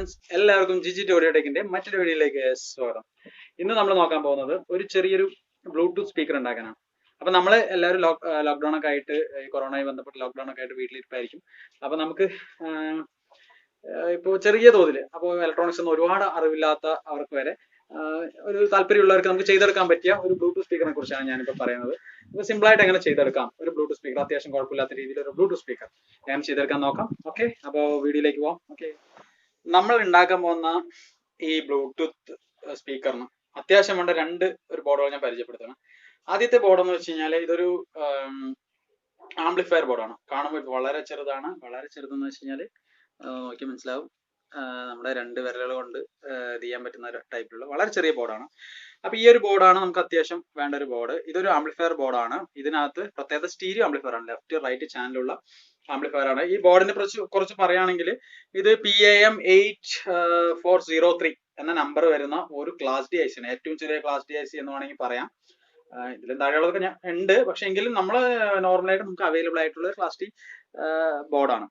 Friends, എല്ലാവർക്കും Jiji audio ടെക്കിന്റെ മറ്റൊരു വീഡിയോയിലേക്ക് സ്വാഗതം. ഇന്ന് നമ്മൾ നോക്കാൻ പോകുന്നത് ഒരു ചെറിയൊരു ബ്ലൂടൂത്ത് സ്പീക്കർ ഉണ്ടാക്കാനാണ്. അപ്പൊ നമ്മൾ എല്ലാവരും ലോക്ക്ഡൌൺ ഒക്കെ ആയിട്ട്, ഈ കൊറോണയുമായി ബന്ധപ്പെട്ട് ലോക്ക്ഡൌൺ ഒക്കെ ആയിട്ട് വീട്ടിലിരിപ്പായിരിക്കും. അപ്പൊ നമുക്ക് ഇപ്പോൾ ചെറിയ തോതിൽ, അപ്പോൾ ഇലക്ട്രോണിക്സ് ഒന്നും ഒരുപാട് അറിവില്ലാത്ത അവർക്ക് വരെ ഒരു താല്പര്യമുള്ളവർക്ക് നമുക്ക് ചെയ്തെടുക്കാൻ പറ്റിയ ഒരു ബ്ലൂടൂത്ത് സ്പീക്കറിനെ കുറിച്ചാണ് ഞാനിപ്പോൾ പറയുന്നത്. അപ്പോൾ സിമ്പിൾ ആയിട്ട് എങ്ങനെ ചെയ്തെടുക്കാം ഒരു ബ്ലൂടൂത്ത് സ്പീക്കർ, അത്യാവശ്യം കുഴപ്പമില്ലാത്ത രീതിയിൽ ഒരു ബ്ലൂടൂത്ത് സ്പീക്കർ എങ്ങനെ ചെയ്തെടുക്കാൻ നോക്കാം. ഓക്കെ, അപ്പോൾ വീഡിയോയിലേക്ക് പോവാം. ഓക്കെ, നമ്മൾ ഉണ്ടാക്കാൻ പോകുന്ന ഈ ബ്ലൂടൂത്ത് സ്പീക്കറിന് അത്യാവശ്യം വേണ്ട ഒരു ബോർഡുകൾ ഞാൻ പരിചയപ്പെടുത്തണം. ആദ്യത്തെ ബോർഡ് എന്ന് വെച്ച് കഴിഞ്ഞാൽ ഇതൊരു ആംപ്ലിഫയർ ബോർഡാണ്. കാണുമ്പോൾ വളരെ ചെറുതാണ്. വളരെ ചെറുതെന്ന് വെച്ച് കഴിഞ്ഞാൽ നോക്കി മനസ്സിലാവും, നമ്മുടെ 2 വിരലുകൾ കൊണ്ട് ഇത് ചെയ്യാൻ പറ്റുന്ന ഒരു ടൈപ്പിലുള്ള വളരെ ചെറിയ ബോർഡാണ്. അപ്പൊ ഈ ഒരു ബോർഡാണ് നമുക്ക് അത്യാവശ്യം വേണ്ട ഒരു ബോർഡ്. ഇതൊരു ആംപ്ലിഫയർ ബോർഡാണ്. ഇതിനകത്ത് പ്രത്യേകത സ്റ്റീരിയോ ആംപ്ലിഫയർ ആണ്, ലെഫ്റ്റ് റൈറ്റ് ചാനലുള്ള ആംപ്ലിഫയർ ആണ്. ഈ ബോർഡിനെ കുറിച്ച് പറയുകയാണെങ്കിൽ ഇത് PAM8403 എന്ന നമ്പർ വരുന്ന ഒരു ക്ലാസ് ഡി IC ആണ്. ഏറ്റവും ചെറിയ ക്ലാസ് ഡി IC എന്ന് വേണമെങ്കിൽ പറയാം. ഇതിലും താഴെയുള്ളതൊക്കെ ഞാൻ ഉണ്ട്, പക്ഷെ എങ്കിലും നമ്മൾ നോർമലായിട്ട് നമുക്ക് അവൈലബിൾ ആയിട്ടുള്ള ക്ലാസ് ഡി ബോർഡാണ്.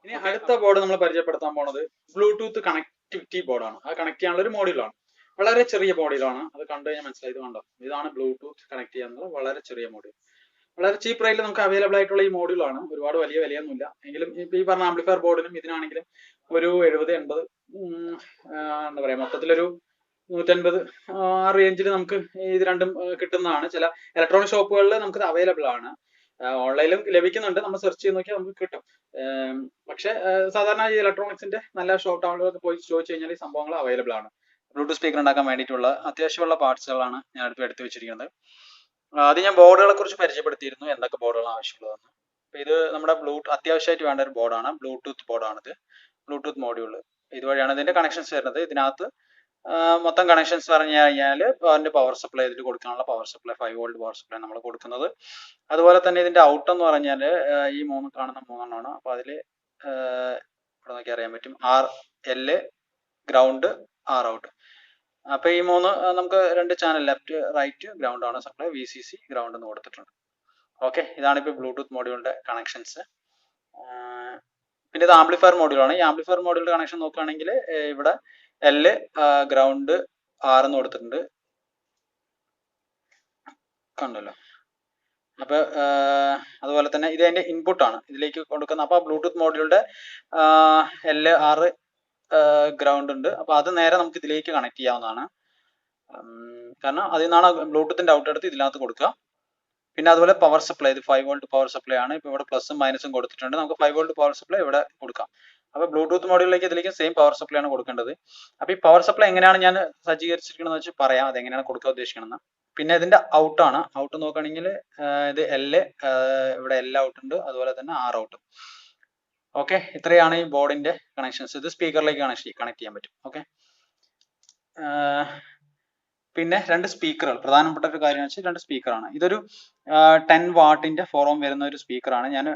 ഇനി അടുത്ത ബോർഡ് നമ്മൾ പരിചയപ്പെടുത്താൻ പോണത് ബ്ലൂടൂത്ത് കണക്ടിവിറ്റി ബോർഡാണ്. അത് കണക്ട് ചെയ്യാനുള്ള ഒരു മോഡ്യൂളാണ്. വളരെ ചെറിയ മോഡ്യൂളാണ്. അത് കണ്ടു കഴിഞ്ഞാൽ മനസ്സിലായി. ഇത് കണ്ടോ, ഇതാണ് ബ്ലൂടൂത്ത് കണക്ട് ചെയ്യാനുള്ള വളരെ ചെറിയ മോഡ്യൂൾ. വളരെ ചീപ്പ് റേറ്റിൽ നമുക്ക് അവൈലബിൾ ആയിട്ടുള്ള ഈ മോഡ്യൂളാണ്. ഒരുപാട് വലിയ വിലയൊന്നുമില്ല. എങ്കിലും ഇപ്പൊ ഈ പറഞ്ഞ ആംപ്ലിഫയർ ബോർഡിനും ഇതിനാണെങ്കിലും ഒരു 70-80 എന്താ പറയാ, മൊത്തത്തിലൊരു 150 ആ റേഞ്ചിൽ നമുക്ക് ഇത് രണ്ടും കിട്ടുന്നതാണ്. ചില ഇലക്ട്രോണിക് ഷോപ്പുകളിൽ നമുക്ക് അവൈലബിൾ ആണ്. ഓൺലൈനിലും ലഭിക്കുന്നുണ്ട്. നമ്മൾ സെർച്ച് ചെയ്ത് നോക്കിയാൽ നമുക്ക് കിട്ടും. പക്ഷെ സാധാരണ ഈ ഇലക്ട്രോണിക്സിന്റെ നല്ല ഷോപ്പ് ടൗണിലൊക്കെ പോയി ചോദിച്ചു കഴിഞ്ഞാൽ ഈ സംഭവങ്ങൾ അവൈലബിൾ ആണ്. ബ്ലൂടൂത്ത് സ്പീക്കർ ഉണ്ടാക്കാൻ വേണ്ടിയിട്ടുള്ള അത്യാവശ്യമുള്ള പാർട്സുകളാണ് ഞാൻ എടുത്തു വെച്ചിരിക്കുന്നത്. അത് ഞാൻ ബോർഡുകളെ കുറിച്ച് പരിചയപ്പെടുത്തിയിരുന്നു, എന്തൊക്കെ ബോർഡുകളാണ് ആവശ്യമുള്ളതെന്ന്. അപ്പൊ ഇത് നമ്മുടെ അത്യാവശ്യമായിട്ട് വേണ്ട ഒരു ബോർഡാണ്. ബ്ലൂടൂത്ത് ബോർഡാണിത്. ബ്ലൂടൂത്ത് മോഡ്യൂൾ ഇതുവഴിയാണ് ഇതിന്റെ കണക്ഷൻസ് വരുന്നത്. ഇതിനകത്ത് മൊത്തം കണക്ഷൻസ് പറഞ്ഞു കഴിഞ്ഞാൽ അതിന്റെ പവർ സപ്ലൈ, ഇതിൽ കൊടുക്കാനുള്ള power supply 5 volt power supply നമ്മൾ കൊടുക്കുന്നത്. അതുപോലെ തന്നെ ഇതിന്റെ ഔട്ട് എന്ന് പറഞ്ഞാൽ ഈ കാണുന്ന 3 അപ്പൊ അതിൽ ഇവിടെ നോക്കി അറിയാൻ പറ്റും. RL ground, R out. അപ്പൊ ഈ 3 നമുക്ക് 2 ചാനൽ, ലെഫ്റ്റ് റൈറ്റ് ഗ്രൗണ്ട് ആണ് സപ്ലൈ, VCC ഗ്രൗണ്ട് എന്ന് കൊടുത്തിട്ടുണ്ട്. ഓക്കെ, ഇതാണ് ഇപ്പൊ ബ്ലൂടൂത്ത് മോഡ്യൂളിന്റെ കണക്ഷൻസ്. പിന്നെ ഇത് ആംപ്ലിഫയർ മോഡ്യൂളാണ്. ഈ ആംപ്ലിഫയർ മോഡ്യൂളിന്റെ കണക്ഷൻ നോക്കുകയാണെങ്കിൽ ഇവിടെ L ഗ്രൗണ്ട്, R എന്ന് കൊടുത്തിട്ടുണ്ട്, കണ്ടല്ലോ. അപ്പൊ അതുപോലെ തന്നെ ഇത് അതിന്റെ ഇൻപുട്ട് ആണ് ഇതിലേക്ക് കൊടുക്കുന്നത്. അപ്പൊ ബ്ലൂടൂത്ത് മോഡ്യൂളിന്റെ L R ഗ്രൗണ്ട് ഉണ്ട്. അപ്പൊ അത് നേരെ നമുക്ക് ഇതിലേക്ക് കണക്ട് ചെയ്യാവുന്നതാണ്. കാരണം അതിൽ നിന്നാണ് ബ്ലൂടൂത്തിന്റെ ഔട്ട് എടുത്ത് ഇതിനകത്ത് കൊടുക്കുക. പിന്നെ അതുപോലെ പവർ സപ്ലൈ, ഇത് 5 വോൾട്ട് പവർ സപ്ലൈ ആണ്. ഇപ്പൊ ഇവിടെ പ്ലസും മൈനസും കൊടുത്തിട്ടുണ്ട്. നമുക്ക് 5 വോൾട്ട് പവർ സപ്ലൈ ഇവിടെ കൊടുക്കാം. അപ്പൊ ബ്ലൂടൂത്ത് മോഡ്യൂളിലേക്ക് ഇതിലേക്ക് സെയിം പവർ സപ്ലൈ ആണ് കൊടുക്കേണ്ടത്. അപ്പൊ ഈ പവർ സപ്ലൈ എങ്ങനെയാണ് ഞാൻ സജ്ജീകരിച്ചിരിക്കുന്നത് വെച്ച് പറയാം, അതെങ്ങനെയാണ് കൊടുക്കാൻ ഉദ്ദേശിക്കണമെന്ന്. പിന്നെ ഇതിന്റെ ഔട്ട് ആണ്. ഔട്ട് നോക്കുകയാണെങ്കിൽ ഇത് ഇവിടെ L ഔട്ട് ഉണ്ട്, അതുപോലെ തന്നെ R ഔട്ട്. ഓക്കെ, ഇത്രയാണ് ഈ ബോർഡിന്റെ കണക്ഷൻസ്. ഇത് സ്പീക്കറിലേക്ക് കണക്ട് ചെയ്യാൻ പറ്റും. ഓക്കെ, പിന്നെ 2 സ്പീക്കറുകൾ. പ്രധാനപ്പെട്ട ഒരു കാര്യം വെച്ചാൽ 2 സ്പീക്കറാണ്. ഇതൊരു 10 വാട്ടിന്റെ 4 ohm വരുന്ന ഒരു സ്പീക്കറാണ്. ഞാൻ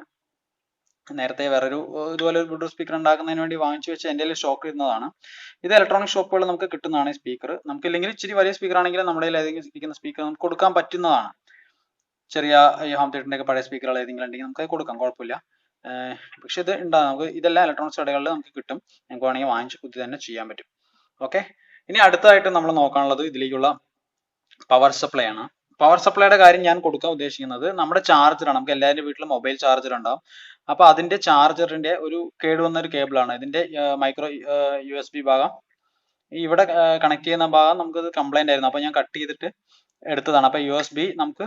നേരത്തെ വേറൊരു ഇതുപോലെ ഒരു ബ്ലൂടൂത്ത് സ്പീക്കർ ഉണ്ടാക്കുന്നതിന് വേണ്ടി വാങ്ങിച്ചു വെച്ച് എൻ്റെ സ്റ്റോക്ക് ഇരുന്നതാണ്. ഇത് ഇലക്ട്രോണിക് ഷോപ്പുകളിൽ നമുക്ക് കിട്ടുന്നതാണ് ഈ സ്പീക്കർ. നമുക്ക് ഇല്ലെങ്കിൽ ഇച്ചിരി വലിയ സ്പീക്കർ ആണെങ്കിൽ നമ്മുടെ ഏതെങ്കിലും ഇരിക്കുന്ന സ്പീക്കർ നമുക്ക് കൊടുക്കാൻ പറ്റുന്നതാണ്. ചെറിയ ഈ ഹോം തിയേറ്ററിന്റെ ഒക്കെ പഴയ സ്പീക്കറുകൾ ഏതെങ്കിലും ഉണ്ടെങ്കിൽ നമുക്ക് കൊടുക്കാം, കുഴപ്പമില്ല. പക്ഷെ ഇത് ഉണ്ടാകും, നമുക്ക് ഇതെല്ലാം ഇലക്ട്രോണിക്സ് കടകളിൽ നമുക്ക് കിട്ടും. നമുക്ക് വേണമെങ്കിൽ വാങ്ങിച്ച് കുത്തി തന്നെ ചെയ്യാൻ പറ്റും. ഓക്കെ, ഇനി അടുത്തതായിട്ട് നമ്മൾ നോക്കാനുള്ളത് ഇതിലേക്കുള്ള പവർ സപ്ലൈ ആണ്. പവർ സപ്ലൈയുടെ കാര്യം ഞാൻ കൊടുക്കാൻ ഉദ്ദേശിക്കുന്നത് നമ്മുടെ ചാർജറാണ്. നമുക്ക് എല്ലാവരുടെ വീട്ടിലും മൊബൈൽ ചാർജർ ഉണ്ടാവും. അപ്പൊ അതിന്റെ ചാർജറിന്റെ ഒരു കേടുവന്ന ഒരു കേബിളാണ്. ഇതിന്റെ മൈക്രോ USB ഭാഗം, ഇവിടെ കണക്ട് ചെയ്യുന്ന ഭാഗം നമുക്കത് കംപ്ലൈന്റ് ആയിരുന്നു. അപ്പൊ ഞാൻ കട്ട് ചെയ്തിട്ട് എടുത്തതാണ്. അപ്പൊ USB നമുക്ക്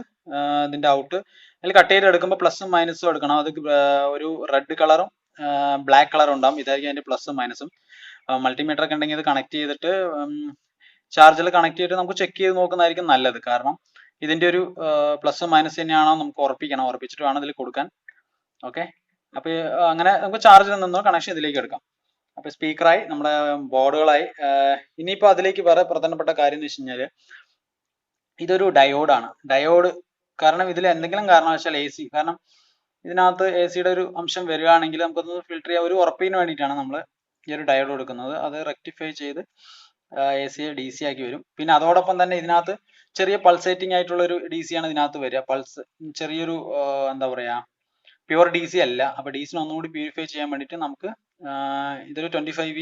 ഇതിന്റെ ഔട്ട് അതിൽ കട്ട് ചെയ്ത് എടുക്കുമ്പോൾ പ്ലസും മൈനസും എടുക്കണം. അത് ഒരു റെഡ് കളറും ബ്ലാക്ക് കളറും ഉണ്ടാവും. ഇതായിരിക്കും അതിന്റെ പ്ലസും മൈനസും. മൾട്ടിമീറ്റർ ഒക്കെ ഉണ്ടെങ്കിൽ ഇത് കണക്ട് ചെയ്തിട്ട് ചാർജിൽ കണക്ട് ചെയ്തിട്ട് നമുക്ക് ചെക്ക് ചെയ്ത് നോക്കുന്നതായിരിക്കും നല്ലത്. കാരണം ഇതിന്റെ ഒരു പ്ലസ് മൈനസ് തന്നെയാണോ നമുക്ക് ഉറപ്പിച്ചിട്ട് വേണം ഇതിൽ കൊടുക്കാൻ. ഓക്കെ, അപ്പൊ അങ്ങനെ നമുക്ക് ചാർജിൽ നിന്ന് കണക്ഷൻ ഇതിലേക്ക് എടുക്കാം. അപ്പൊ സ്പീക്കറായി, നമ്മുടെ ബോർഡുകളായി. ഇനിയിപ്പോ അതിലേക്ക് വേറെ പ്രധാനപ്പെട്ട കാര്യം എന്ന് വെച്ച് കഴിഞ്ഞാല് ഇതൊരു ഡയോഡാണ്. ഡയോഡ് കാരണം ഇതിൽ എന്തെങ്കിലും കാരണവശാൽ AC, കാരണം ഇതിനകത്ത് AC-യുടെ ഒരു അംശം വരികയാണെങ്കിൽ നമുക്കൊന്ന് ഫിൽട്ടർ ചെയ്യാൻ ഒരു ഉറപ്പിന് വേണ്ടിയിട്ടാണ് നമ്മൾ ഈ ഒരു ഡയോഡ് കൊടുക്കുന്നത്. അത് റെക്ടിഫൈ ചെയ്ത് AC-യെ DC ആക്കി വരും. പിന്നെ അതോടൊപ്പം തന്നെ ഇതിനകത്ത് ചെറിയ പൾസേറ്റിംഗ് ആയിട്ടുള്ള ഒരു DC ആണ് ഇതിനകത്ത് വരിക. പൾസ് ചെറിയൊരു എന്താ പറയാ, പ്യുവർ DC അല്ല. അപ്പൊ DC ഒന്നുകൂടി പ്യൂരിഫൈ ചെയ്യാൻ വേണ്ടിയിട്ട് നമുക്ക് ഇതൊരു 25V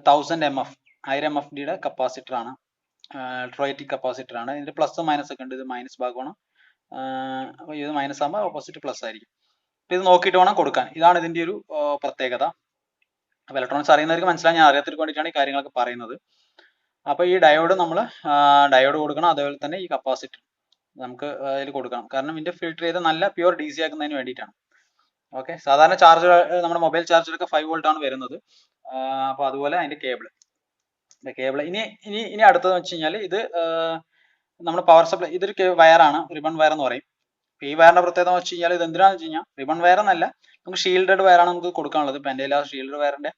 1000 mF 1000 mfd കപ്പാസിറ്റർ ആണ്. ഇലക്ട്രോലൈറ്റിക് കപ്പാസിറ്റർ ആണ്. ഇതിന്റെ പ്ലസ് മൈനസ് ഒക്കെ ഉണ്ട്. ഇത് മൈനസ് ഭാഗമാണ്. അപ്പോൾ ഇത് മൈനസ് ആകുമ്പോൾ ഓപ്പോസിറ്റ് പ്ലസ് ആയിരിക്കും. അപ്പോൾ ഇത് നോക്കിയിട്ട് വേണം കൊടുക്കാൻ. ഇതാണ് ഇതിന്റെ ഒരു പ്രത്യേകത. അപ്പോൾ ഇലക്ട്രോണിക്സ് അറിയുന്നവർക്ക് മനസ്സിലായി, ഞാൻ അറിയാത്തവർക്ക് വേണ്ടിയിട്ടാണ് ഈ കാര്യങ്ങളൊക്കെ പറയുന്നത്. അപ്പോൾ ഈ ഡയോഡ് നമ്മൾ ഡയോഡ് കൊടുക്കണം, അതേപോലെ തന്നെ ഈ കപ്പാസിറ്റർ നമുക്ക് അതിൽ കൊടുക്കണം. കാരണം ഇതിന്റെ ഫിൽറ്റർ ചെയ്ത് നല്ല പ്യൂർ DC ആക്കുന്നതിന് വേണ്ടിയിട്ടാണ്. ഓക്കെ, സാധാരണ ചാർജർ നമ്മുടെ മൊബൈൽ ചാർജറൊക്കെ 5 വോൾട്ട് ആണ് വരുന്നത്. അപ്പോൾ അതുപോലെ അതിന്റെ കേബിൾ ഇനി അടുത്തത് വെച്ച് കഴിഞ്ഞാൽ ഇത് നമ്മുടെ പവർ സപ്ലൈ. ഇതൊരു വയറാണ്, റിബൺ വയർ എന്ന് പറയും. ഈ വയറിന്റെ പ്രത്യേകത എന്ന് വെച്ച് കഴിഞ്ഞാൽ ഇത് എന്തിനാന്ന് വെച്ച് കഴിഞ്ഞാൽ റിബൺ വയർ എന്നല്ല, നമുക്ക് ഷീൽഡഡ് വയറാണ് നമുക്ക് കൊടുക്കാനുള്ളത്. ഇപ്പം എൻ്റെ ഷീൽഡ് വയറിന്റെ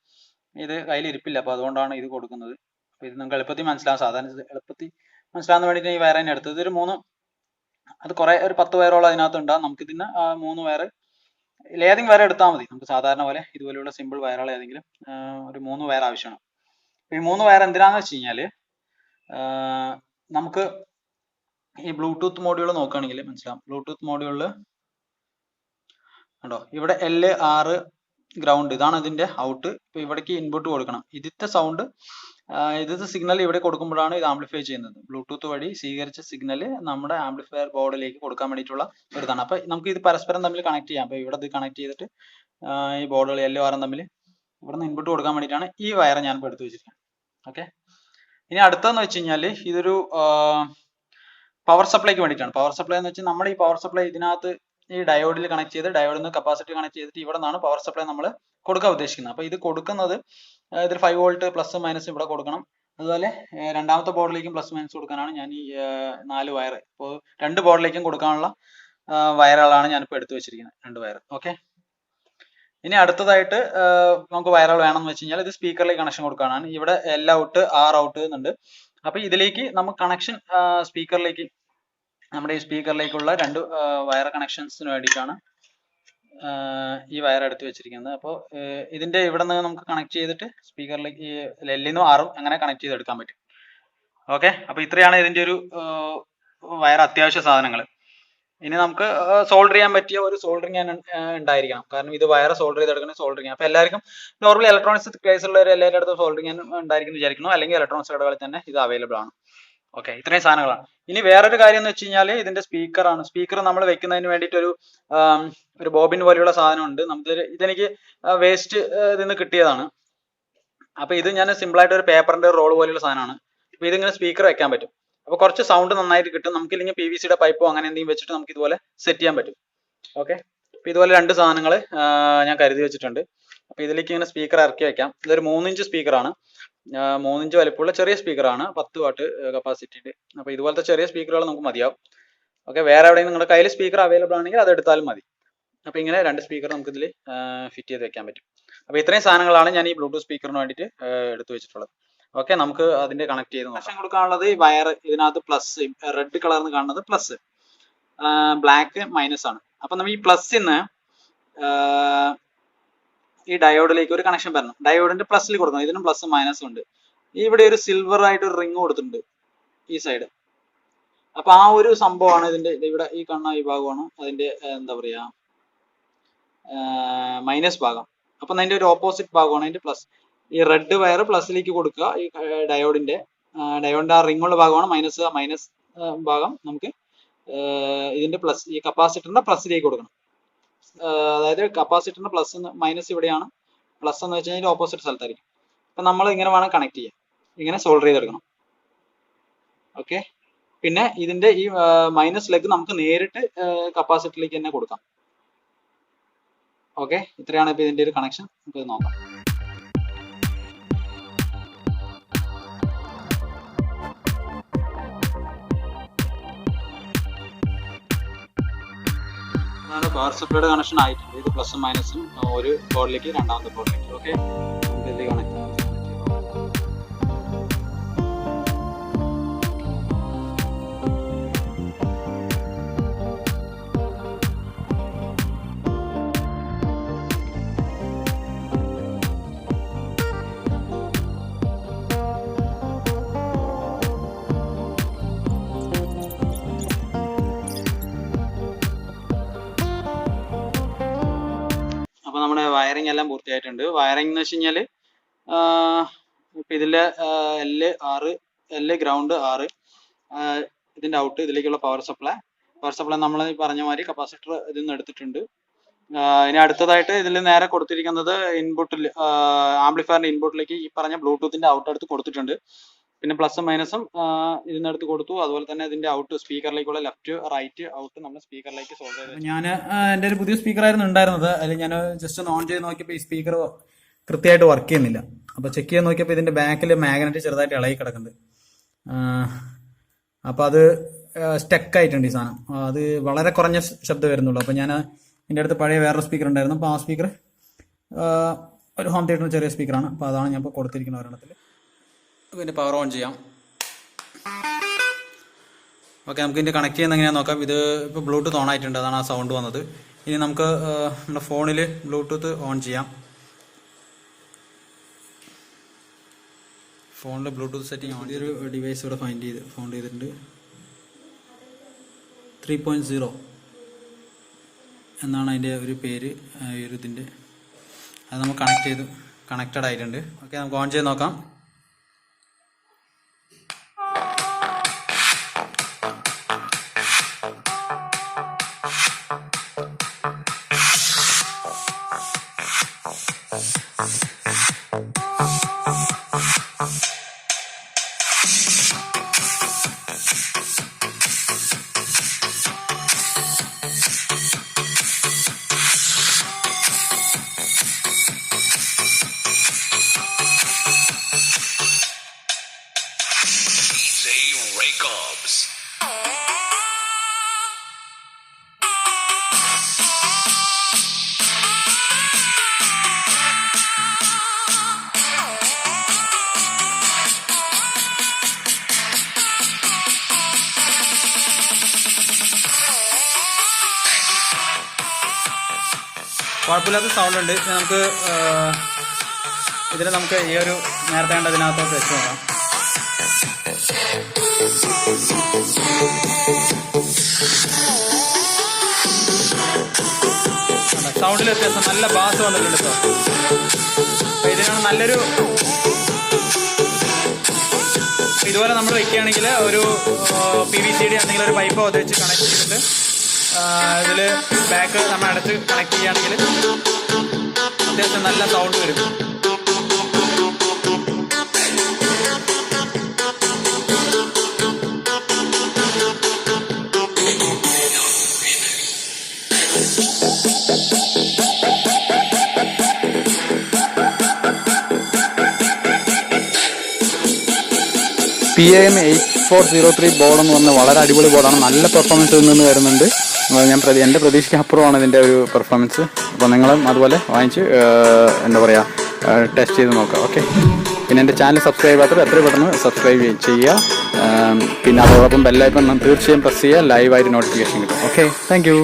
ഇത് കയ്യിൽ ഇരിപ്പില്ല, അപ്പോൾ അതുകൊണ്ടാണ് ഇത് കൊടുക്കുന്നത്. അപ്പോൾ ഇത് നിങ്ങൾക്ക് എളുപ്പത്തിൽ മനസ്സിലാവും. സാധാരണ എളുപ്പത്തിൽ മനസ്സിലാകാൻ വേണ്ടിയിട്ട് ഈ വയർ തന്നെ എടുത്തത്. ഇതൊരു അത് കുറെ ഒരു 10 വയറോളം അതിനകത്ത് ഉണ്ടാകും. നമുക്ക് ഇതിന് 3 വയർ ഏതെങ്കിലും വയർ എടുത്താൽ മതി. നമുക്ക് സാധാരണ പോലെ ഇതുപോലെയുള്ള സിമ്പിൾ വയറുകൾ ഏതെങ്കിലും ഒരു 3 വയർ ആവശ്യമാണ്. ഈ 3 വയർ എന്തിനാന്ന് വെച്ച് കഴിഞ്ഞാൽ നമുക്ക് ഈ ബ്ലൂടൂത്ത് മോഡ്യൂൾ നോക്കുകയാണെങ്കിൽ മനസ്സിലാവും. ബ്ലൂടൂത്ത് മോഡ്യൂളിൽ കണ്ടോ, ഇവിടെ L6 ഗ്രൗണ്ട്, ഇതാണ് ഇതിന്റെ ഔട്ട്. ഇപ്പൊ ഇവിടേക്ക് ഇൻപുട്ട് കൊടുക്കണം. ഇതിത്തെ സൗണ്ട് ഇതിത്തെ സിഗ്നൽ ഇവിടെ കൊടുക്കുമ്പോഴാണ് ഇത് ആംപ്ലിഫൈ ചെയ്യുന്നത്. ബ്ലൂടൂത്ത് വഴി സ്വീകരിച്ച സിഗ്നൽ നമ്മുടെ ആംപ്ലിഫയർ ബോർഡിലേക്ക് കൊടുക്കാൻ വേണ്ടിയിട്ടുള്ള ഒരു ഇതാണ്. അപ്പൊ നമുക്ക് ഇത് പരസ്പരം തമ്മിൽ കണക്ട് ചെയ്യാം. അപ്പൊ ഇവിടെ ഇത് കണക്ട് ചെയ്തിട്ട് ഈ ബോർഡുകൾ L6 തമ്മിൽ ഇവിടെ നിന്ന് ഇൻപുട്ട് കൊടുക്കാൻ വേണ്ടിയിട്ടാണ് ഈ വയർ ഞാൻ ഇപ്പോൾ എടുത്തു വെച്ചിരിക്കുന്നത്. ഓക്കെ, ഇനി അടുത്തതെന്ന് വെച്ച് കഴിഞ്ഞാൽ ഇതൊരു പവർ സപ്ലൈക്ക് വേണ്ടിയിട്ടാണ്. പവർ സപ്ലൈ എന്ന് വെച്ചാൽ നമ്മുടെ ഈ പവർ സപ്ലൈ ഇതിനകത്ത് ഈ ഡയോഡിൽ കണക്ട് ചെയ്ത് ഡയോഡിൽ നിന്ന് കപ്പാസിറ്റി കണക്ട് ചെയ്തിട്ട് ഇവിടെ നിന്നാണ് പവർ സപ്ലൈ നമ്മൾ കൊടുക്കാൻ ഉദ്ദേശിക്കുന്നത്. അപ്പോൾ ഇത് കൊടുക്കുന്നത് ഇതിൽ 5 വോൾട്ട് പ്ലസ് മൈനസ് ഇവിടെ കൊടുക്കണം. അതുപോലെ രണ്ടാമത്തെ ബോർഡിലേക്കും പ്ലസ് മൈനസ് കൊടുക്കാനാണ് ഞാൻ ഈ 4 വയർ. ഇപ്പോൾ 2 ബോർഡിലേക്കും കൊടുക്കാനുള്ള വയറുകളാണ് ഞാനിപ്പോൾ എടുത്തു വെച്ചിരിക്കുന്നത്, 2 വയർ. ഓക്കെ, ഇനി അടുത്തതായിട്ട് നമുക്ക് വയറുകൾ വേണമെന്ന് വെച്ച് കഴിഞ്ഞാൽ ഇത് സ്പീക്കറിലേക്ക് കണക്ഷൻ കൊടുക്കാനാണ്. ഇവിടെ L ഔട്ട് R ഔട്ട് എന്നുണ്ട്. അപ്പൊ ഇതിലേക്ക് നമുക്ക് കണക്ഷൻ സ്പീക്കറിലേക്ക്, നമ്മുടെ ഈ സ്പീക്കറിലേക്കുള്ള 2 വയർ കണക്ഷൻസിന് വേണ്ടിയിട്ടാണ് ഈ വയർ എടുത്ത് വെച്ചിരിക്കുന്നത്. അപ്പോൾ ഇതിന്റെ ഇവിടെ നിന്ന് നമുക്ക് കണക്ട് ചെയ്തിട്ട് സ്പീക്കറിലേക്ക് ഈ L-നും R-ഉം അങ്ങനെ കണക്ട് ചെയ്ത് എടുക്കാൻ പറ്റും. ഓക്കെ, അപ്പൊ ഇത്രയാണ് ഇതിന്റെ ഒരു വയർ അത്യാവശ്യ സാധനങ്ങൾ. ഇനി നമുക്ക് സോൾഡർ ചെയ്യാൻ പറ്റിയ ഒരു സോൾഡറിങ് ഉണ്ടായിരിക്കണം. കാരണം ഇത് വയർ സോൾഡർ ചെയ്തെടുക്കുന്ന സോൾഡറിങ്. അപ്പൊ എല്ലാവർക്കും നോർമലി ഇലക്ട്രോണിക്സ് കേസുള്ളവർ എല്ലാവരുടെ അടുത്തും സോൾഡറിങ് ഉണ്ടായിരിക്കും വിചാരിക്കുന്നു. അല്ലെങ്കിൽ ഇലക്ട്രോണിക്സ് കടകളിൽ തന്നെ ഇത് അവൈലബിൾ ആണ്. ഓക്കെ, ഇത്രയും സാധനങ്ങളാണ്. ഇനി വേറൊരു കാര്യം എന്ന് വെച്ച് കഴിഞ്ഞാൽ ഇതിന്റെ സ്പീക്കറാണ്. സ്പീക്കർ നമ്മൾ വെക്കുന്നതിന് വേണ്ടിയിട്ട് ഒരു ബോബിൻ പോലെയുള്ള സാധനം ഉണ്ട്. ഇതെനിക്ക് വേസ്റ്റ് ഇതിന്ന് കിട്ടിയതാണ്. അപ്പൊ ഇത് ഞാൻ സിമ്പിൾ ആയിട്ട് ഒരു പേപ്പറിന്റെ റോൾ പോലെയുള്ള സാധനമാണ്. അപ്പൊ ഇതിങ്ങനെ സ്പീക്കർ വെക്കാൻ പറ്റും. അപ്പൊ കുറച്ച് സൗണ്ട് നന്നായിട്ട് കിട്ടും. നമുക്ക് ഇല്ലെങ്കിൽ PVC-യുടെ പൈപ്പോ അങ്ങനെ എന്തെങ്കിലും വെച്ചിട്ട് നമുക്ക് ഇതുപോലെ സെറ്റ് ചെയ്യാൻ പറ്റും. ഓക്കെ, അപ്പൊ ഇതുപോലെ 2 സാധനങ്ങൾ ഞാൻ കരുതി വെച്ചിട്ടുണ്ട്. അപ്പൊ ഇതിലേക്ക് ഇങ്ങനെ സ്പീക്കർ ഇറക്കി വെക്കാം. ഇതൊരു 3 ഇഞ്ച് സ്പീക്കറാണ്. 3 ഇഞ്ച് വലിപ്പമുള്ള ചെറിയ സ്പീക്കറാണ്, 10 വാട്ട് കപ്പാസിറ്റിയുടെ. അപ്പൊ ഇതുപോലത്തെ ചെറിയ സ്പീക്കറുകൾ നമുക്ക് മതിയാവും. ഓക്കെ, വേറെ എവിടെയും നിങ്ങളുടെ കയ്യിൽ സ്പീക്കർ അവൈലബിൾ ആണെങ്കിൽ അത് എടുത്താലും മതി. അപ്പൊ ഇങ്ങനെ 2 സ്പീക്കർ നമുക്ക് ഇതിൽ ഫിറ്റ് ചെയ്ത് വെക്കാൻ പറ്റും. അപ്പൊ ഇത്രയും സാധനങ്ങളാണ് ഞാൻ ഈ ബ്ലൂടൂത്ത് സ്പീക്കറിന് വേണ്ടിയിട്ട് എടുത്തു വെച്ചിട്ടുള്ളത്. ഓക്കെ, നമുക്ക് അതിന്റെ കണക്ട് ചെയ്ത് കണക്ഷൻ കൊടുക്കാനുള്ളത് ഈ വയർ ഇതിനകത്ത് പ്ലസ്, റെഡ് കളർന്ന് കാണുന്നത് പ്ലസ്, ബ്ലാക്ക് മൈനസ് ആണ്. അപ്പൊ നമ്മൾ ഈ പ്ലസ്സിന്ന് ഈ ഡയോഡിലേക്ക് ഒരു കണക്ഷൻ വരണം. ഡയോഡിന്റെ പ്ലസ്സിൽ കൊടുക്കണം. ഇതിനും പ്ലസ് മൈനസും ഉണ്ട്. ഇവിടെ ഒരു സിൽവർ ആയിട്ട് ഒരു റിങ് കൊടുത്തിട്ടുണ്ട് ഈ സൈഡ്. അപ്പൊ ആ ഒരു സംഭവമാണ് ഇതിന്റെ ഇവിടെ ഈ കാണുന്ന ഈ ഭാഗമാണ് അതിന്റെ എന്താ പറയാ മൈനസ് ഭാഗം. അപ്പൊ അതിന്റെ ഒരു ഓപ്പോസിറ്റ് ഭാഗമാണ് അതിന്റെ പ്ലസ്. ഈ റെഡ് വയർ പ്ലസിലേക്ക് കൊടുക്കുക. ഈ ഡയോഡിന്റെ ആ റിങ്ങുള്ള ഭാഗമാണ് മൈനസ് ഭാഗം നമുക്ക് ഇതിന്റെ പ്ലസ്, ഈ കപ്പാസിറ്ററിന്റെ പ്ലസിലേക്ക് കൊടുക്കണം. അതായത് കപ്പാസിറ്ററിന്റെ പ്ലസ് മൈനസ് ഇവിടെയാണ്, പ്ലസ് എന്ന് വെച്ച് കഴിഞ്ഞാൽ ഓപ്പോസിറ്റ് സ്ഥലത്തായിരിക്കും. അപ്പൊ നമ്മൾ ഇങ്ങനെ വേണം കണക്ട് ചെയ്യാൻ, ഇങ്ങനെ സോൾഡർ ചെയ്തെടുക്കണം. ഓക്കെ, പിന്നെ ഇതിന്റെ ഈ മൈനസ് ലെഗ് നമുക്ക് നേരിട്ട് കപ്പാസിറ്ററിലേക്ക് തന്നെ കൊടുക്കാം. ഓക്കെ, ഇത്രയാണ് ഇപ്പൊ ഇതിന്റെ ഒരു കണക്ഷൻ. നമുക്ക് നോക്കാം. പവർ സപ്ലൈയുടെ കണക്ഷൻ ആയിട്ടുണ്ട്. ഇത് പ്ലസും മൈനസും ഒരു ബോർഡിലേക്ക് രണ്ടാമത്തെ ബോർഡിലേക്ക്. ഓക്കെ, നമുക്ക് ഇതിലേക്ക് കണക്ട് ചെയ്യാം. വയറിംഗ് എല്ലാം പൂർത്തിയായിട്ടുണ്ട്. വയറിംഗ് എന്ന് വെച്ച് കഴിഞ്ഞാൽ ഇപ്പം ഇതിലെ L ഗ്രൗണ്ട് 6, ഇതിൻ്റെ ഔട്ട്, ഇതിലേക്കുള്ള പവർ സപ്ലൈ നമ്മൾ പറഞ്ഞ മാതിരി കപ്പാസിറ്റർ ഇതിൽ നിന്ന് എടുത്തിട്ടുണ്ട്. ഇനി അടുത്തതായിട്ട് ഇതിൽ നേരെ കൊടുത്തിരിക്കുന്നത് ഇൻപുട്ടിൽ, ആംപ്ലിഫയറിന്റെ ഇൻപുട്ടിലേക്ക് ഈ പറഞ്ഞ ബ്ലൂടൂത്തിന്റെ ഔട്ട് എടുത്ത് കൊടുത്തിട്ടുണ്ട്. പിന്നെ പ്ലസും മൈനസും ഇതിന് എടുത്ത് കൊടുത്തു. അതുപോലെ തന്നെ ഇതിന്റെ ഔട്ട് സ്പീക്കറിലേക്കുള്ള ലെഫ്റ്റ് റൈറ്റ് ഔട്ട് നമ്മൾ സ്പീക്കറിലേക്ക് സോൾവ് ചെയ്തു. ഞാൻ എൻ്റെ ഒരു പുതിയ സ്പീക്കർ ആയിരുന്നു ഉണ്ടായിരുന്നത്. അതിൽ ഞാൻ ജസ്റ്റ് ഒന്ന് ഓൺ ചെയ്ത് നോക്കിയപ്പോൾ ഈ സ്പീക്കർ കൃത്യമായിട്ട് വർക്ക് ചെയ്യുന്നില്ല. അപ്പോൾ ചെക്ക് ചെയ്ത് നോക്കിയപ്പോൾ ഇതിന്റെ ബാക്കിൽ മാഗ്നറ്റ് ചെറുതായിട്ട് ഇളകി കിടക്കുന്നുണ്ട്. അപ്പോൾ അത് സ്റ്റക്ക് ആയിട്ടുണ്ട് ഈ സാധനം. അത് വളരെ കുറഞ്ഞ ശബ്ദം വരുന്നുള്ളൂ. അപ്പോൾ ഞാൻ എൻ്റെ അടുത്ത് പഴയ വേറൊരു സ്പീക്കർ ഉണ്ടായിരുന്നു. അപ്പോൾ ആ സ്പീക്കർ ഒരു ഹോം തിയേറ്ററിന് ചെറിയ സ്പീക്കറാണ്. അപ്പോൾ അതാണ് ഞാൻ ഇപ്പോൾ കൊടുത്തിരിക്കുന്ന ഒരെണ്ണത്തിൽ. ഇതിൻ്റെ പവർ ഓൺ ചെയ്യാം. ഓക്കെ, നമുക്ക് ഇതിൻ്റെ കണക്ട് ചെയ്യുന്ന എങ്ങനെയാണെന്ന് നോക്കാം. ഇത് ഇപ്പോൾ ബ്ലൂടൂത്ത് ഓൺ ആയിട്ടുണ്ട്, അതാണ് ആ സൗണ്ട് വന്നത്. ഇനി നമുക്ക് നമ്മുടെ ഫോണിൽ ബ്ലൂടൂത്ത് ഓൺ ചെയ്യാം. ഫോണിൽ ബ്ലൂടൂത്ത് സെറ്റിംഗ് ഓൺ. ഒരു ഡിവൈസ് ഇവിടെ ഫൗണ്ട് ചെയ്തിട്ടുണ്ട്. 3.0 എന്നാണ് അതിൻ്റെ ഒരു പേര്. ഒരു ഇതിൻ്റെ അത് നമുക്ക് കണക്റ്റഡ് ആയിട്ടുണ്ട്. ഓക്കെ, നമുക്ക് ഓൺ ചെയ്ത് നോക്കാം. കുഴപ്പമില്ലാത്ത സൗണ്ട് ഉണ്ട്. നമുക്ക് ഈ ഒരു നേരത്തെ കണ്ട ഇതിനകത്തോട്ട് വെച്ച് നോക്കാം. സൗണ്ടിൽ വ്യത്യാസം, നല്ല ബാസ് വന്നിട്ടുണ്ട് ഇപ്പോൾ. അപ്പോൾ ഇതിനാണ് നല്ലൊരു, ഇതുപോലെ നമ്മൾ വെക്കുകയാണെങ്കിൽ ഒരു PVCD അല്ലെങ്കിൽ ഒരു പൈപ്പോ അത് വെച്ച് കണക്ട് ചെയ്തിട്ട് ഇതിൽ ബാക്ക് നമ്മൾ അടച്ച് കണക്ട് ചെയ്യുകയാണെങ്കിൽ അത്യാവശ്യം നല്ല സൗണ്ട് വരും. PAM 8403 ബോർഡ് എന്ന് പറഞ്ഞാൽ വളരെ അടിപൊളി ബോർഡാണ്. നല്ല പെർഫോമൻസ് ഇതിൽ നിന്ന് വരുന്നുണ്ട്. എൻ്റെ പ്രതീക്ഷയ്ക്ക് അപ്പുറമാണ് ഇതിൻ്റെ ഒരു പെർഫോമൻസ്. അപ്പോൾ നിങ്ങളും അതുപോലെ വാങ്ങിച്ച് എന്താ പറയുക, ടെസ്റ്റ് ചെയ്ത് നോക്കാം. ഓക്കെ, പിന്നെ എൻ്റെ ചാനൽ സബ്സ്ക്രൈബ് ചെയ്യാത്തവർ എത്രയും പെട്ടെന്ന് സബ്സ്ക്രൈബ് ചെയ്യുക. പിന്നെ അതോടൊപ്പം ബെല്ലൈക്കൺ തീർച്ചയായും പ്രസ് ചെയ്യുക. ലൈവായിട്ട് നോട്ടിഫിക്കേഷൻ കിട്ടും. Okay, thank you.